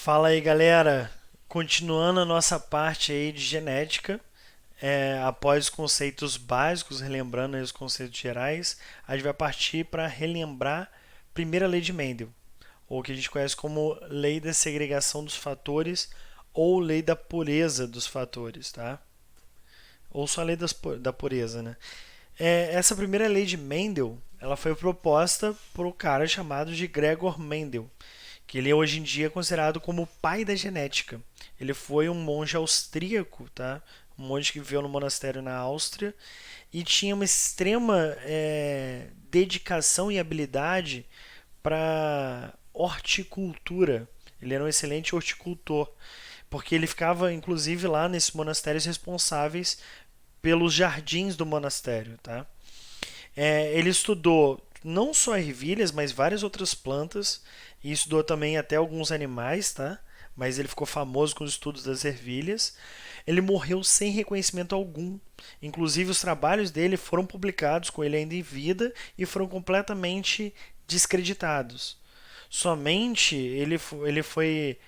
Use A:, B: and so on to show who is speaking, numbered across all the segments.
A: Fala aí, galera. Continuando a nossa parte aí de genética, após os conceitos básicos, relembrando aí os conceitos gerais, a gente vai partir para relembrar a primeira lei de Mendel, ou que a gente conhece como lei da segregação dos fatores ou lei da pureza dos fatores, tá? Ou só a lei da pureza, né? Essa primeira lei de Mendel, ela foi proposta por um cara chamado de Gregor Mendel, que ele hoje em dia é considerado como o pai da genética. Ele foi um monge austríaco, tá? Um monge que viveu no monastério na Áustria e tinha uma extrema dedicação e habilidade para horticultura. Ele era um excelente horticultor, porque ele ficava, inclusive, lá nesses monastérios responsáveis pelos jardins do monastério, tá? Ele estudou não só ervilhas, mas várias outras plantas e estudou também até alguns animais, tá? Mas ele ficou famoso com os estudos das ervilhas. Ele morreu sem reconhecimento algum. Inclusive, os trabalhos dele foram publicados com ele ainda em vida e foram completamente descreditados. Somente ele foi.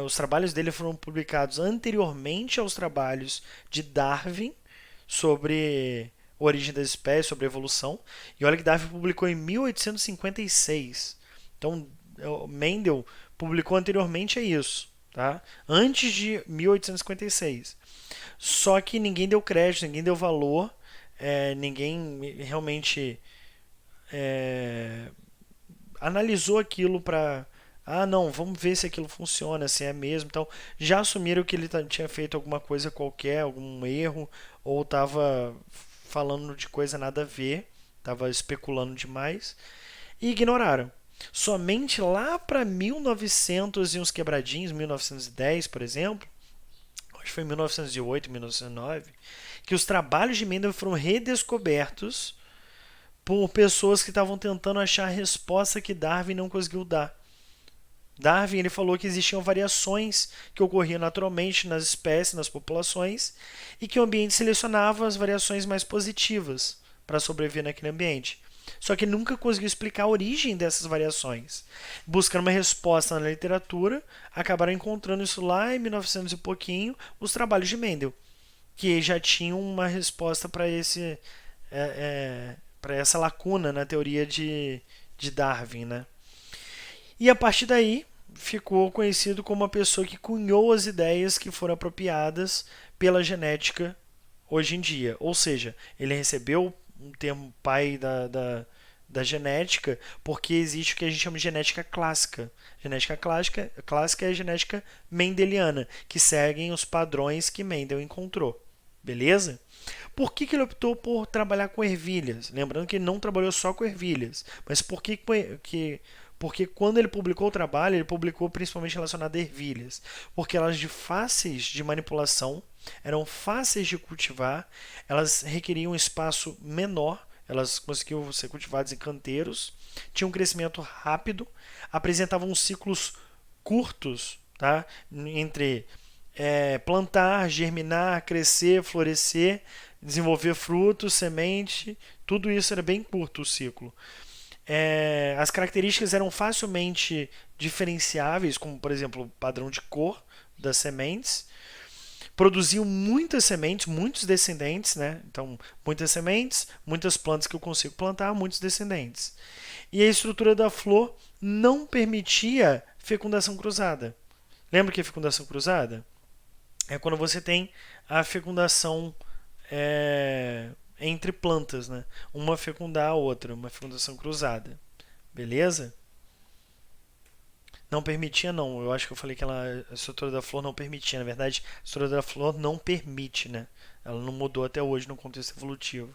A: Os trabalhos dele foram publicados anteriormente aos trabalhos de Darwin sobre a origem das espécies, sobre a evolução. E olha que Darwin publicou em 1856. Então, Mendel publicou anteriormente a isso, tá? Antes de 1856. Só que ninguém deu crédito, ninguém deu valor, ninguém realmente é, analisou aquilo para não, vamos ver se aquilo funciona, se é mesmo. Então, já assumiram que ele tinha feito alguma coisa qualquer, algum erro, ou estava falando de coisa nada a ver, estava especulando demais, e ignoraram. Somente lá para 1900 e uns quebradinhos, 1910, por exemplo, acho que foi 1908, 1909, que os trabalhos de Mendel foram redescobertos por pessoas que estavam tentando achar a resposta que Darwin não conseguiu dar. Darwin ele falou que existiam variações que ocorriam naturalmente nas espécies, nas populações, e que o ambiente selecionava as variações mais positivas para sobreviver naquele ambiente. Só que nunca conseguiu explicar a origem dessas variações. Buscando uma resposta na literatura, acabaram encontrando isso lá em 1900 e pouquinho, os trabalhos de Mendel, que já tinham uma resposta para para essa lacuna na teoria de Darwin, né? E a partir daí ficou conhecido como a pessoa que cunhou as ideias que foram apropriadas pela genética hoje em dia. Ou seja, ele recebeu um termo pai da genética porque existe o que a gente chama de genética clássica. Clássica é a genética mendeliana, que seguem os padrões que Mendel encontrou. Beleza? Por que ele optou por trabalhar com ervilhas? Lembrando que ele não trabalhou só com ervilhas, mas porque quando ele publicou o trabalho, ele publicou principalmente relacionado a ervilhas, porque elas de fáceis de manipulação, eram fáceis de cultivar, elas requeriam um espaço menor, elas conseguiam ser cultivadas em canteiros, tinham um crescimento rápido, apresentavam ciclos curtos, tá? Entre plantar, germinar, crescer, florescer, desenvolver frutos, semente, tudo isso era bem curto o ciclo. As características eram facilmente diferenciáveis, como por exemplo o padrão de cor das sementes. Produziam muitas sementes, muitos descendentes, né? Então, muitas sementes, muitas plantas que eu consigo plantar, muitos descendentes. E a estrutura da flor não permitia fecundação cruzada. Lembra que é fecundação cruzada? É quando você tem a fecundação entre plantas, né? Uma fecundar a outra, uma fecundação cruzada. Beleza? Não permitia, não. Eu acho que eu falei que a estrutura da flor não permitia. Na verdade, a estrutura da flor não permite, né? Ela não mudou até hoje no contexto evolutivo.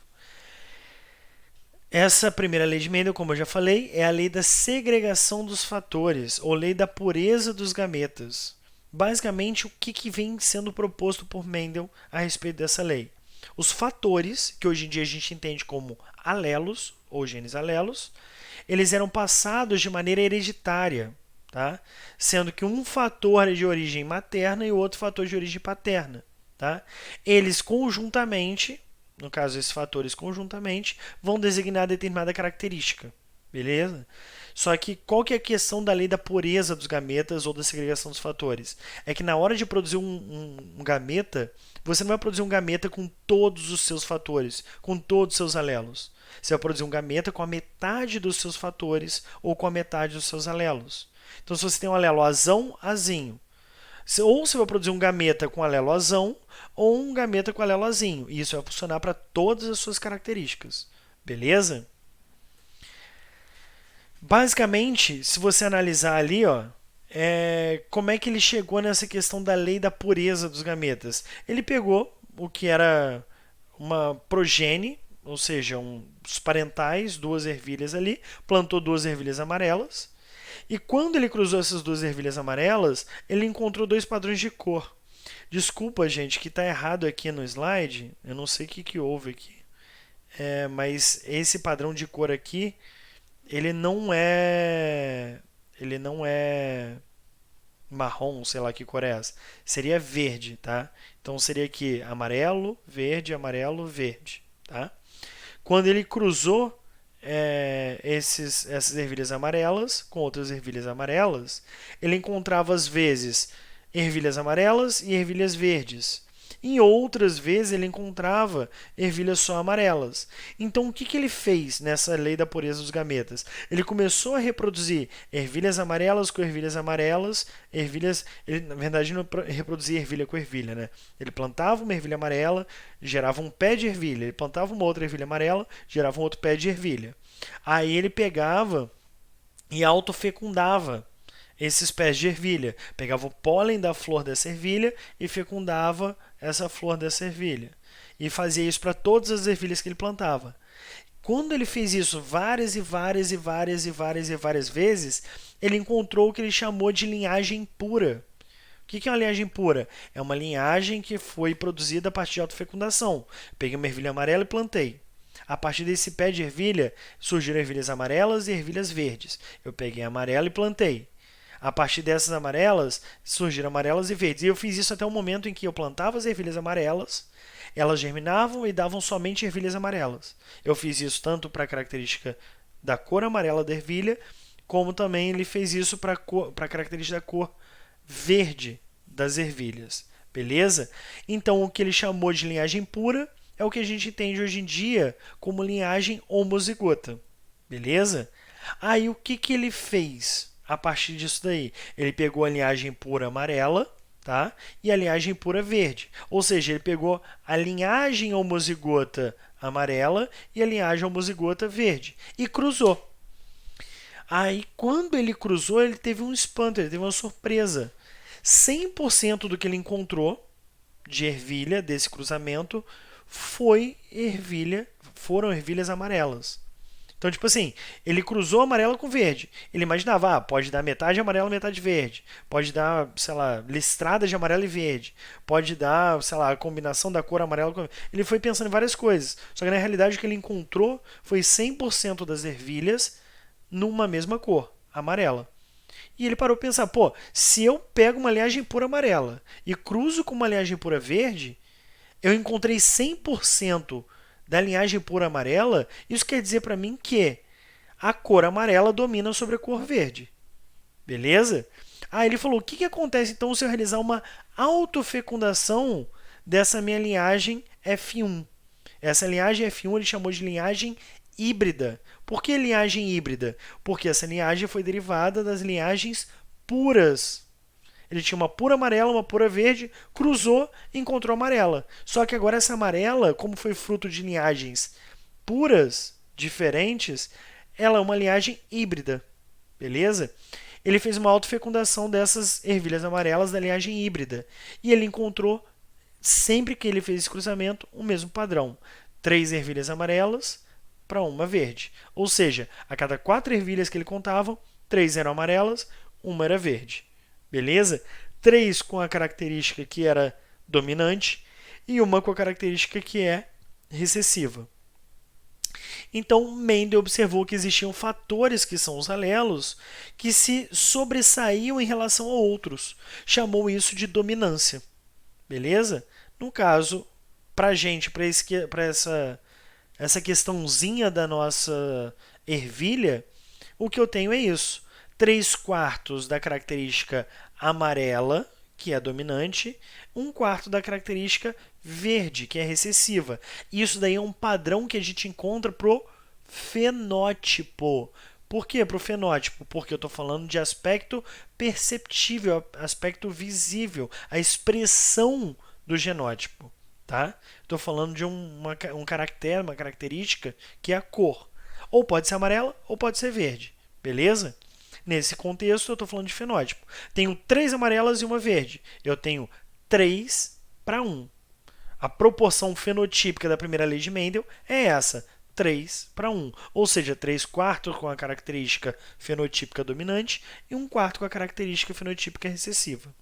A: Essa primeira lei de Mendel, como eu já falei, é a lei da segregação dos fatores, ou lei da pureza dos gametas. Basicamente, o que vem sendo proposto por Mendel a respeito dessa lei? Os fatores, que hoje em dia a gente entende como alelos, ou genes alelos, eles eram passados de maneira hereditária, tá? Sendo que um fator é de origem materna e o outro fator de origem paterna. Tá? Eles conjuntamente, no caso esses fatores conjuntamente, vão designar determinada característica. beleza? Só que qual que é a questão da lei da pureza dos gametas ou da segregação dos fatores? É que na hora de produzir um gameta, você não vai produzir um gameta com todos os seus fatores, com todos os seus alelos. Você vai produzir um gameta com a metade dos seus fatores ou com a metade dos seus alelos. Então, se você tem um alelo azão, azinho. Ou você vai produzir um gameta com alelo azão ou um gameta com alelo azinho. E isso vai funcionar para todas as suas características. Beleza? Basicamente, se você analisar ali, ó, como é que ele chegou nessa questão da lei da pureza dos gametas? Ele pegou o que era uma progenie, ou seja, os parentais, duas ervilhas ali, plantou duas ervilhas amarelas, e quando ele cruzou essas duas ervilhas amarelas, ele encontrou dois padrões de cor. Desculpa, gente, que está errado aqui no slide, eu não sei o que houve aqui, mas esse padrão de cor aqui ele não é. Ele não é marrom, sei lá que cor é essa. Seria verde, tá? Então seria aqui amarelo, verde, tá? Quando ele cruzou essas ervilhas amarelas com outras ervilhas amarelas, ele encontrava às vezes ervilhas amarelas e ervilhas verdes. Em outras vezes ele encontrava ervilhas só amarelas. Então o que ele fez nessa lei da pureza dos gametas? Ele começou a reproduzir ervilhas amarelas com ervilhas amarelas, ele na verdade não reproduzia ervilha com ervilha, né? Ele plantava uma ervilha amarela, gerava um pé de ervilha, ele plantava uma outra ervilha amarela, gerava um outro pé de ervilha. Aí ele pegava e autofecundava esses pés de ervilha. Pegava o pólen da flor dessa ervilha e fecundava essa flor dessa ervilha. E fazia isso para todas as ervilhas que ele plantava. Quando ele fez isso várias e várias e várias e várias e várias vezes, ele encontrou o que ele chamou de linhagem pura. O que é uma linhagem pura? É uma linhagem que foi produzida a partir de autofecundação. Peguei uma ervilha amarela e plantei. A partir desse pé de ervilha, surgiram ervilhas amarelas e ervilhas verdes. Eu peguei a amarela e plantei. A partir dessas amarelas, surgiram amarelas e verdes. E eu fiz isso até o momento em que eu plantava as ervilhas amarelas, elas germinavam e davam somente ervilhas amarelas. Eu fiz isso tanto para a característica da cor amarela da ervilha, como também ele fez isso para a característica da cor verde das ervilhas. Beleza? Então, o que ele chamou de linhagem pura é o que a gente entende hoje em dia como linhagem homozigota. Beleza? Aí, o que ele fez a partir disso daí? Ele pegou a linhagem pura amarela, tá? E a linhagem pura verde. Ou seja, ele pegou a linhagem homozigota amarela e a linhagem homozigota verde e cruzou. Aí, quando ele cruzou, ele teve um espanto, ele teve uma surpresa. 100% do que ele encontrou de ervilha desse cruzamento foram ervilhas amarelas. Então, tipo assim, ele cruzou amarelo com verde. Ele imaginava, pode dar metade amarelo, metade verde. Pode dar, sei lá, listrada de amarelo e verde. Pode dar, sei lá, a combinação da cor amarela com... Ele foi pensando em várias coisas. Só que na realidade o que ele encontrou foi 100% das ervilhas numa mesma cor, amarela. E ele parou para pensar, pô, se eu pego uma linhagem pura amarela e cruzo com uma linhagem pura verde, eu encontrei 100% da linhagem pura amarela, isso quer dizer para mim que a cor amarela domina sobre a cor verde. Beleza? Aí ele falou, o que acontece então se eu realizar uma autofecundação dessa minha linhagem F1? Essa linhagem F1 ele chamou de linhagem híbrida. Por que linhagem híbrida? Porque essa linhagem foi derivada das linhagens puras. Ele tinha uma pura amarela, uma pura verde, cruzou e encontrou amarela. Só que agora essa amarela, como foi fruto de linhagens puras, diferentes, ela é uma linhagem híbrida. Beleza? Ele fez uma autofecundação dessas ervilhas amarelas da linhagem híbrida. E ele encontrou, sempre que ele fez esse cruzamento, o mesmo padrão. 3 ervilhas amarelas para uma verde. Ou seja, a cada 4 ervilhas que ele contava, 3 eram amarelas, uma era verde. Beleza? 3 com a característica que era dominante e uma com a característica que é recessiva. Então, Mendel observou que existiam fatores, que são os alelos, que se sobressaíam em relação a outros. Chamou isso de dominância. Beleza? No caso, para a gente, para essa questãozinha da nossa ervilha, o que eu tenho é isso. 3/4 da característica amarela, que é dominante, 1/4 da característica verde, que é recessiva. Isso daí é um padrão que a gente encontra pro fenótipo. Por que para o fenótipo? Porque eu estou falando de aspecto perceptível, aspecto visível, a expressão do genótipo. Tá? Estou falando de um caractere, uma característica que é a cor. Ou pode ser amarela ou pode ser verde. Beleza? Nesse contexto, eu estou falando de fenótipo. Tenho 3 amarelas e uma verde. Eu tenho 3/1. A proporção fenotípica da primeira lei de Mendel é essa, 3/1. Ou seja, 3/4 com a característica fenotípica dominante e 1/4 com a característica fenotípica recessiva.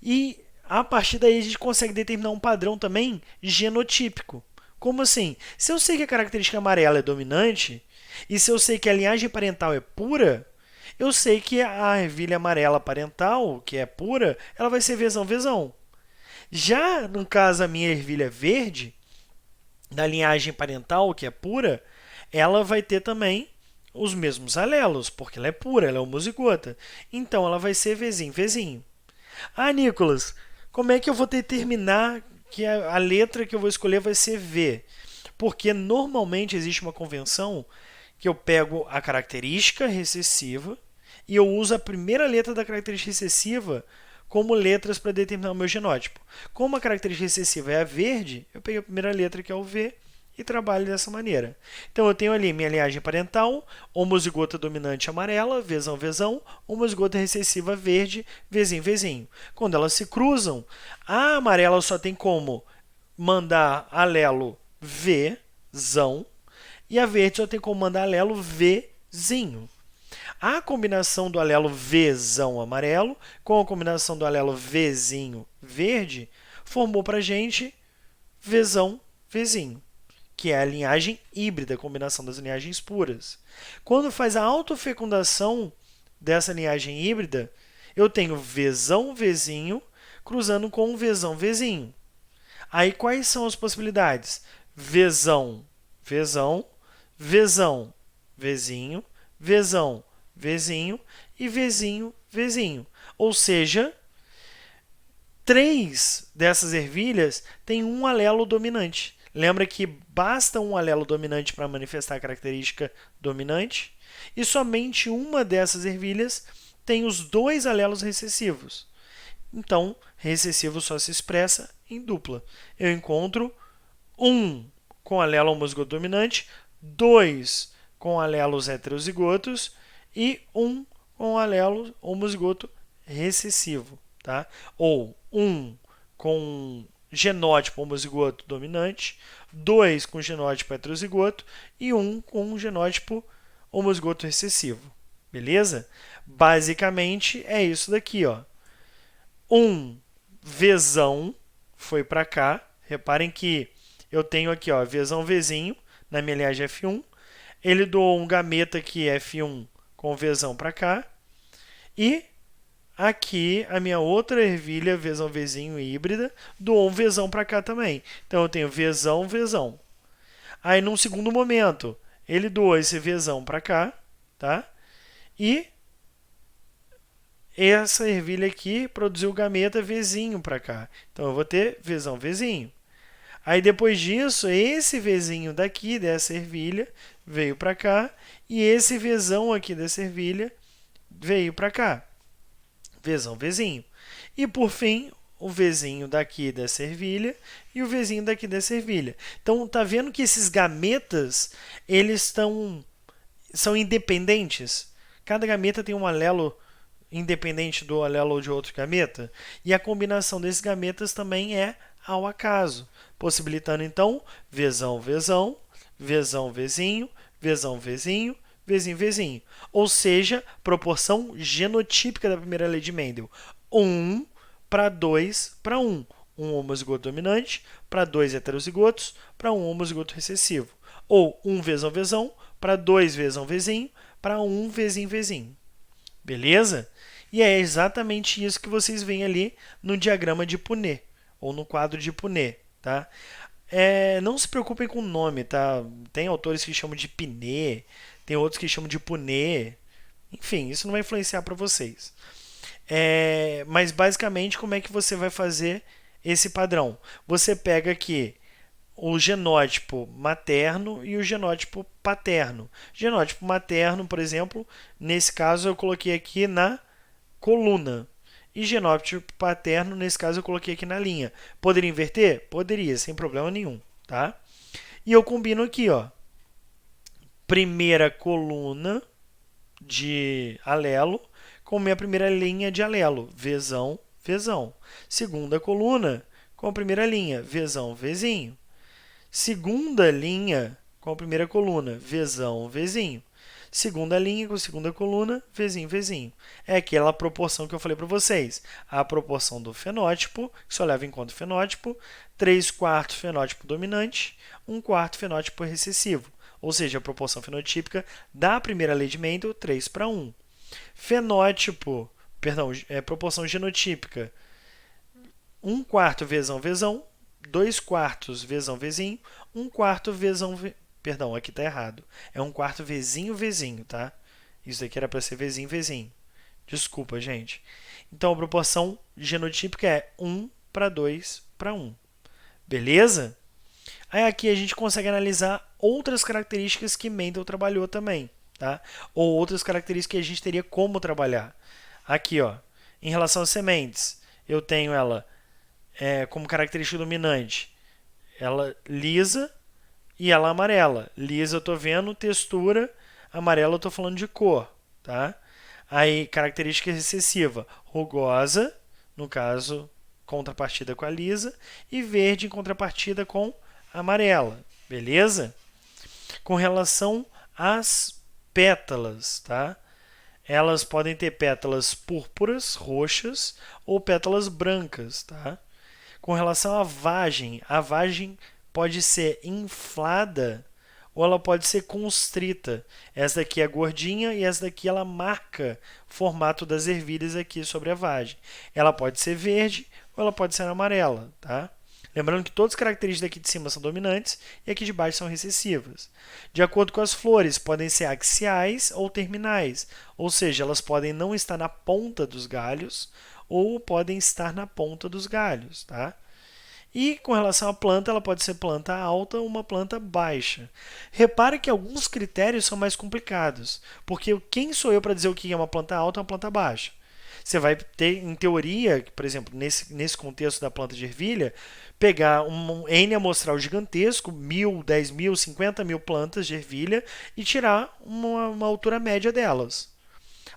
A: E a partir daí a gente consegue determinar um padrão também genotípico. Como assim? Se eu sei que a característica amarela é dominante, e se eu sei que a linhagem parental é pura, eu sei que a ervilha amarela parental, que é pura, ela vai ser vezão-vezão. Já no caso a minha ervilha verde, da linhagem parental, que é pura, ela vai ter também os mesmos alelos, porque ela é pura, ela é homozigota. Então ela vai ser vezinho-vezinho. Ah, Nicolas, como é que eu vou determinar que a letra que eu vou escolher vai ser V? Porque normalmente existe uma convenção que eu pego a característica recessiva e eu uso a primeira letra da característica recessiva como letras para determinar o meu genótipo. Como a característica recessiva é a verde, eu peguei a primeira letra, que é o V, e trabalho dessa maneira. Então eu tenho ali minha linhagem parental, homozigota dominante amarela, vezão-vezão, homozigota recessiva verde, vezinho-vezinho. Quando elas se cruzam, a amarela só tem como mandar alelo Vzão e a verde só tem como mandar alelo Vzinho. A combinação do alelo Vzão amarelo com a combinação do alelo Vzinho verde formou para a gente Vzão Vzinho, que é a linhagem híbrida, a combinação das linhagens puras. Quando faz a autofecundação dessa linhagem híbrida, eu tenho Vzão Vzinho cruzando com um Vzão Vzinho. Aí quais são as possibilidades? Vzão Vzão, Vzão Vzinho, Vzão Vzinho e Vzinho Vzinho. Ou seja, 3 dessas ervilhas têm um alelo dominante. Lembra que basta um alelo dominante para manifestar a característica dominante? E somente uma dessas ervilhas tem os 2 alelos recessivos. Então, recessivo só se expressa em dupla. Eu encontro 1 com alelo homozigoto dominante, 2 com alelos heterozigotos e 1 com alelo homozigoto recessivo. Tá? Ou 1 com genótipo homozigoto dominante, 2 com genótipo heterozigoto e 1 com genótipo homozigoto recessivo. Beleza? Basicamente é isso daqui, ó. 1 Vzão foi para cá. Reparem que eu tenho aqui, ó, Vzão Vzinho na minha linhagem F1. Ele doou um gameta aqui F1 com Vzão para cá. E aqui a minha outra ervilha Vzão Vzinho híbrida doou um Vzão para cá também. Então eu tenho Vzão Vzão. Aí num segundo momento ele doou esse Vzão para cá, tá? E essa ervilha aqui produziu o gameta Vzinho para cá. Então eu vou ter Vzão Vzinho. Aí depois disso, esse Vzinho daqui, dessa ervilha, veio para cá. E esse Vzão aqui dessa ervilha veio para cá. Vzão Vzinho. E por fim, o Vzinho daqui dessa ervilha e o Vzinho daqui dessa ervilha. Então, tá vendo que esses gametas, eles são independentes? Cada gameta tem um alelo independente do alelo de outro gameta, e a combinação desses gametas também é ao acaso, possibilitando então Vzão Vzão, Vzão Vzinho, Vzão Vzinho, Vzinho Vzinho. Ou seja, proporção genotípica da primeira lei de Mendel, 1 para 2 para 1. Um homozigoto dominante para 2 heterozigotos para um homozigoto recessivo. Ou 1 Vzão Vzão para 2 Vzão Vzinho para 1 Vzinho Vzinho. Beleza? E é exatamente isso que vocês veem ali no diagrama de Punnett, ou no quadro de Punnett. Tá? Não se preocupem com o nome, tá? Tem autores que chamam de Pinet, tem outros que chamam de Punnett. Enfim, isso não vai influenciar para vocês. Mas basicamente, como é que você vai fazer esse padrão? Você pega aqui o genótipo materno e o genótipo paterno. Genótipo materno, por exemplo, nesse caso eu coloquei aqui na coluna. E genótipo paterno, nesse caso, eu coloquei aqui na linha. Poderia inverter? Poderia, sem problema nenhum, tá? E eu combino aqui, ó. Primeira coluna de alelo com minha primeira linha de alelo, Vzão, Vzão. Segunda coluna com a primeira linha, Vzão, Vzinho. Segunda linha com a primeira coluna, Vzão, Vzinho. Segunda linha com a segunda coluna, Vzinho, Vzinho. É aquela proporção que eu falei para vocês. A proporção do fenótipo, que só leva em conta o fenótipo, 3/4 fenótipo dominante, 1/4 fenótipo recessivo. Ou seja, a proporção fenotípica da primeira lei de Mendel, 3/1. Fenótipo, perdão, proporção genotípica, 1/4 Vzão, Vzão, 2/4 Vzão, Vzinho, 1/4 Vzão, perdão, aqui está errado. É 1/4 Vzinho, Vzinho, tá? Isso aqui era para ser Vzinho, Vzinho. Desculpa, gente. Então, a proporção genotípica é 1/2/1. Beleza? Aí aqui a gente consegue analisar outras características que Mendel trabalhou também, tá? Ou outras características que a gente teria como trabalhar. Aqui, ó, em relação às sementes, eu tenho ela como característica dominante, ela lisa e ela amarela. Lisa eu estou vendo textura, amarela eu estou falando de cor, tá? Aí, característica recessiva, rugosa, no caso, contrapartida com a lisa, e verde em contrapartida com a amarela, beleza? Com relação às pétalas, tá? Elas podem ter pétalas púrpuras, roxas, ou pétalas brancas, tá? Com relação à vagem, a vagem pode ser inflada ou ela pode ser constrita. Essa daqui é gordinha e essa daqui ela marca o formato das ervilhas aqui sobre a vagem. Ela pode ser verde ou ela pode ser amarela, tá? Lembrando que todas as características daqui de cima são dominantes e aqui de baixo são recessivas. De acordo com as flores, podem ser axiais ou terminais, ou seja, elas podem não estar na ponta dos galhos ou podem estar na ponta dos galhos, tá? E com relação à planta, ela pode ser planta alta ou uma planta baixa. Repare que alguns critérios são mais complicados, porque quem sou eu para dizer o que é uma planta alta ou uma planta baixa? Você vai ter, em teoria, por exemplo, nesse contexto da planta de ervilha, pegar um N amostral gigantesco, 1.000, 10.000, 50.000 plantas de ervilha e tirar uma altura média delas.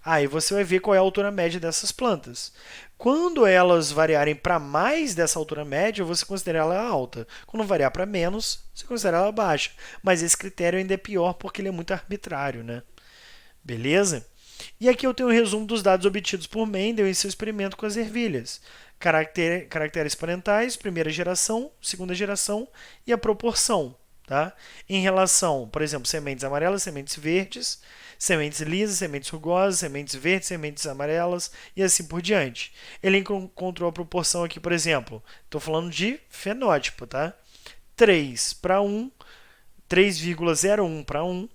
A: Aí você vai ver qual é a altura média dessas plantas. Quando elas variarem para mais dessa altura média, você considera ela alta. Quando variar para menos, você considera ela baixa. Mas esse critério ainda é pior porque ele é muito arbitrário, né? Beleza? E aqui eu tenho o resumo dos dados obtidos por Mendel em seu experimento com as ervilhas. Caracteres parentais, primeira geração, segunda geração e a proporção. Tá? Em relação, por exemplo, sementes amarelas, sementes verdes, sementes lisas, sementes rugosas, sementes verdes, sementes amarelas e assim por diante. Ele encontrou a proporção aqui, por exemplo, estou falando de fenótipo, tá? 3/1, 3,01/1,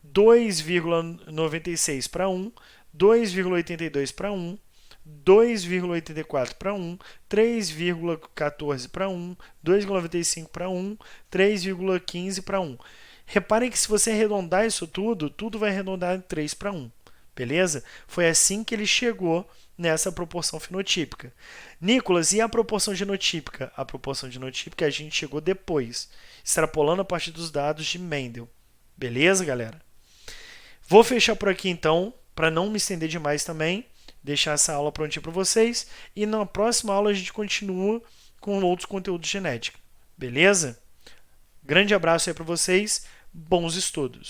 A: 2,96/1, 2,82/1, 2,84/1, 3,14/1, 2,95/1, 3,15/1. Reparem que se você arredondar isso tudo, tudo vai arredondar em 3/1. Beleza? Foi assim que ele chegou nessa proporção fenotípica. Nicolas, e a proporção genotípica? A proporção genotípica a gente chegou depois, extrapolando a partir dos dados de Mendel. Beleza, galera? Vou fechar por aqui então, para não me estender demais também, deixar essa aula prontinha para vocês e na próxima aula a gente continua com outros conteúdos de genética. Beleza? Grande abraço aí para vocês, bons estudos!